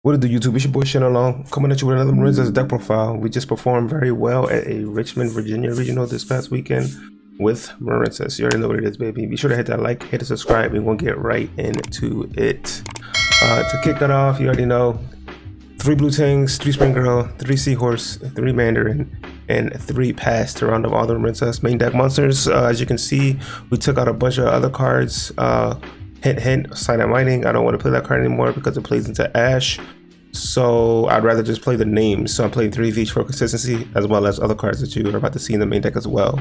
What did the YouTube? It's your boy Shannon coming at you with another MARINCESS deck profile. We just performed very well at a Richmond, Virginia regional this past weekend with MARINCESS. You already know what it is, baby. Be sure to hit that like, hit the subscribe, and we'll get right into it. To kick it off, you already know 3 blue tings, 3 spring girl, 3 seahorse, 3 mandarin, and 3 pass to round up all the MARINCESS main deck monsters. As you can see, we took out a bunch of other cards. Hint, hint, silent mining. I don't want to play that card anymore because it plays into Ash. So I'd rather just play the names. So I'm playing 3 of each for consistency, as well as other cards that you are about to see in the main deck as well.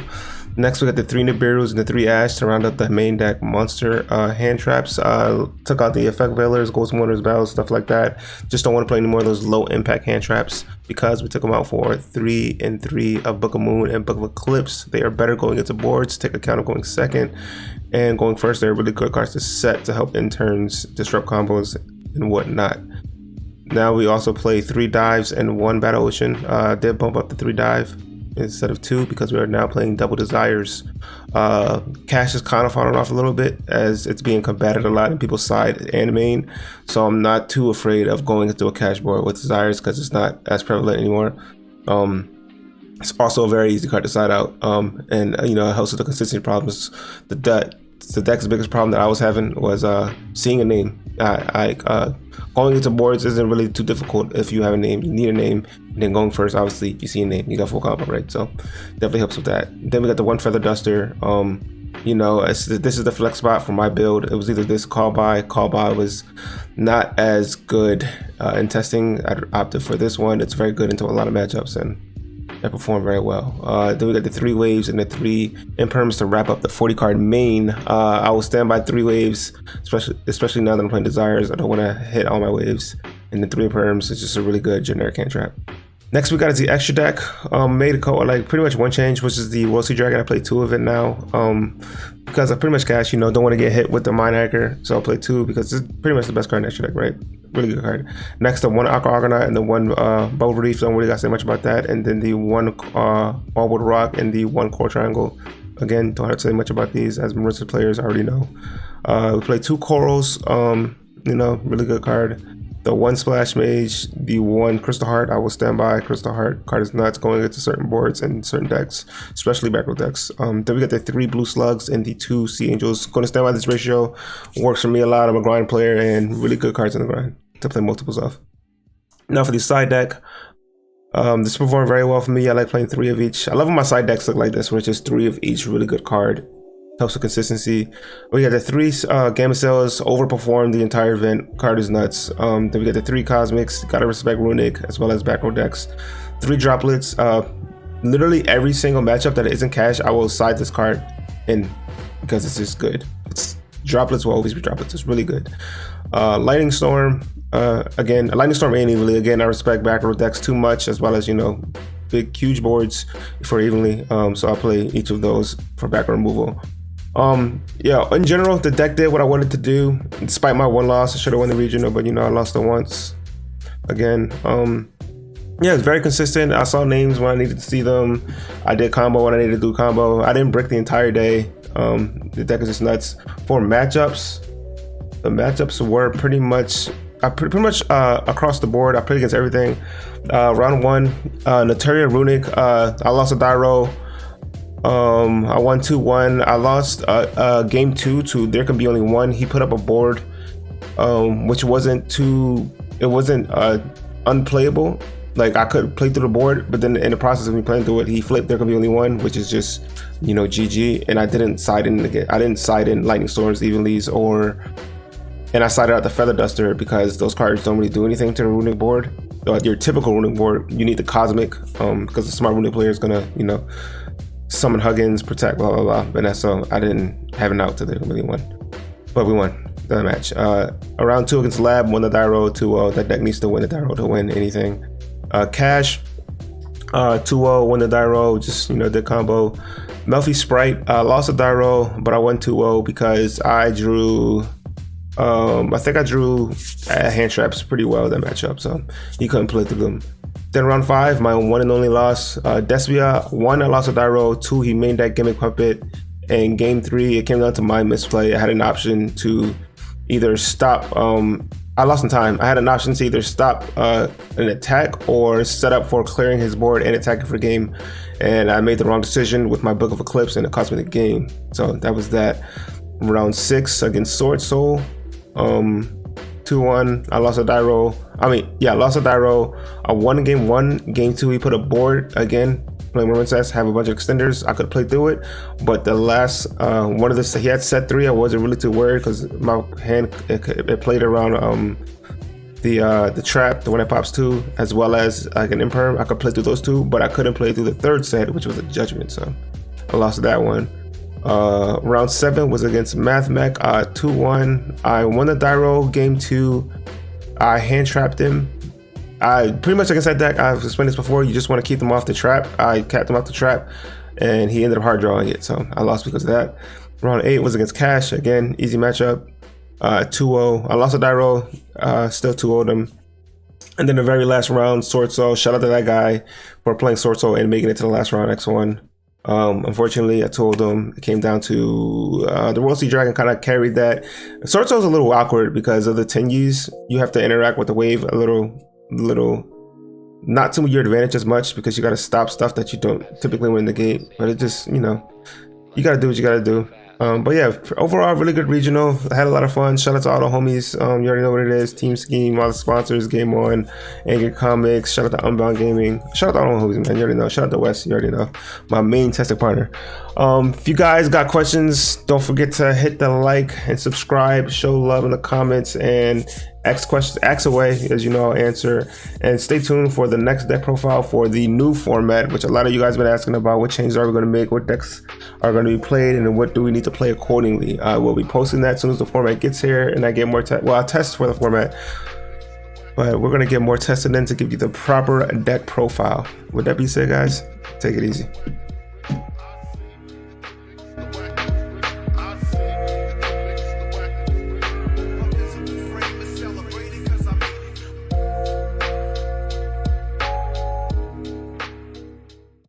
Next, we got the 3 Nibiru's and the 3 Ash to round up the main deck monster hand traps. Took out the effect veilers, ghost mortars, battles, stuff like that. Just don't want to play any more of those low impact hand traps because we took them out for 3 and 3 of Book of Moon and Book of Eclipse. They are better going into boards. Take account of going second and going first. They're really good cards to set to help interns disrupt combos and whatnot. Now we also play 3 dives and 1 battle ocean. Did bump up the 3 dive instead of 2 because we are now playing double desires. Cash is kind of falling off a little bit as it's being combated a lot in people's side and main. So I'm not too afraid of going into a cash board with desires because it's not as prevalent anymore. It's also a very easy card to side out, and you know, it helps with the consistency problems. The deck's biggest problem that I was having was seeing a name. Going into boards isn't really too difficult if you have a name. You need a name, and then going first, obviously, you see a name, you got full combo, right? So definitely helps with that. Then we got the 1 feather duster. You know, this is the flex spot for my build. It was either this call by was not as good in testing. I opted for this one. It's very good into a lot of matchups and that performed very well. Then we got the 3 waves and the 3 imperms to wrap up the 40 card main. I will stand by 3 waves, especially now that I'm playing desires. I don't want to hit all my waves, and the 3 imperms is just a really good generic hand trap. Next we got is the extra deck. Made a call like pretty much one change, which is the World Sea Dragon. I play 2 of it now because I pretty much cash. You know, don't want to get hit with the Mind Hacker, so I'll play 2 because it's pretty much the best card in extra deck, right? Really good card. Next, the 1 Aqua Argonaut and the 1 Bubble Reef. Don't really got to say much about that. And then the 1 Wallwood Rock and the 1 Core Triangle. Again, don't have to say much about these as MARINCESS players already know. We play 2 Corals. You know, really good card. The 1 Splash Mage, the 1 Crystal Heart. I will stand by Crystal Heart. Card is nuts going into certain boards and certain decks, especially backrow decks. Then we got the 3 Blue Slugs and the 2 Sea Angels. Going to stand by this ratio. Works for me a lot. I'm a grind player and really good cards in the grind to play multiples of. Now for the side deck. This performed very well for me. I like playing 3 of each. I love when my side decks look like this, where it's just 3 of each really good card. Helps with consistency. We got the 3 Gamma Cells, overperformed the entire event. Card is nuts. Then we got the 3 Cosmics, gotta respect Runic, as well as backrow decks. 3 Droplets. Literally every single matchup that isn't cash, I will side this card in because it's just good. Droplets will always be droplets. It's really good. Lightning Storm. Again, Lightning Storm ain't evenly. Again, I respect backrow decks too much, as well as, you know, big huge boards for evenly. So I'll play each of those for backrow removal. Yeah, in general, the deck did what I wanted to do. Despite my 1 loss, I should have won the regional, but you know, I lost it once. Again, yeah, it's very consistent. I saw names when I needed to see them. I did combo when I needed to do combo. I didn't brick the entire day. The deck is just nuts. For matchups, the matchups were pretty much across the board. I played against everything. Round 1, Notaria Runic. I lost a die roll. I won 2-1. I lost game 2 to There Can Be Only One. He put up a board which wasn't unplayable. Like, I could play through the board, but then in the process of me playing through it, he flipped There Can Be Only One, which is just, you know, GG. And I didn't side in Lightning Storms, Evenlies, and I sided out the Feather Duster because those cards don't really do anything to the Runic board. Your typical Runic board, you need the Cosmic because the smart Runic player is gonna, you know, summon Huggins, protect, blah blah blah. But that's so I didn't have an out to the really won, but we won the match. Around 2 against Lab, won the die roll 2-0. That deck needs to win the die roll to win anything. Cash 2-0, won the die roll, just, you know, did combo. Melfi Sprite, lost a die roll, but I won 2-0 because I drew. I think I drew hand traps pretty well that matchup, so he couldn't play through them. Then round 5, my 1 and only loss. Despia, 1, I lost a die roll. 2, he made that Gimmick Puppet. And game 3, it came down to my misplay. I had an option to either stop I lost some time. I had an option to either stop an attack or set up for clearing his board and attacking for the game, and I made the wrong decision with my Book of Eclipse, and it cost me the game. So that was that. Round 6 against Sword Soul, 2-1. I lost a die roll. I lost a die roll. I won game 1. Game 2, he put a board again. Playing MARINCESS, have a bunch of extenders. I could play through it, but the last one of the he had set 3. I wasn't really too worried because my hand it played around the trap, the one that pops 2, as well as like an imperm. I could play through those 2, but I couldn't play through the 3rd set, which was a judgment. So I lost that one. Round 7 was against MathMech, 2-1. I won the die roll. Game 2, I hand trapped him. I pretty much, like I said, that I've explained this before, you just want to keep them off the trap. I capped him off the trap and he ended up hard drawing it, so I lost because of that. Round 8 was against Cash, again, easy matchup, 2-0. I lost a die roll, still 2-0'd him. And then the very last round, Sword Soul, shout out to that guy for playing Sword Soul and making it to the last round, X1. Unfortunately, I told him it came down to the World Sea Dragon kind of carried that. Sword Soul is a little awkward because of the Tengyus. You have to interact with the wave a little not to your advantage as much because you got to stop stuff that you don't typically win the game. But it just, you know, you got to do what you got to do. But yeah, overall, really good regional. I had a lot of fun. Shout out to all the homies. You already know what it is. Team Scheme, all the sponsors, Game On, Angry Comics. Shout out to Unbound Gaming. Shout out to all the homies, man. You already know. Shout out to Wes. You already know. My main testing partner. If you guys got questions, don't forget to hit the like and subscribe. Show love in the comments and ask questions. Ask away, as you know, I'll answer. And stay tuned for the next deck profile for the new format, which a lot of you guys have been asking about. What changes are we going to make? What decks are going to be played? And then what do we need to play accordingly? I will be posting that as soon as the format gets here and I get more I'll test for the format, but we're going to get more tested in to give you the proper deck profile. With that being said, guys, take it easy.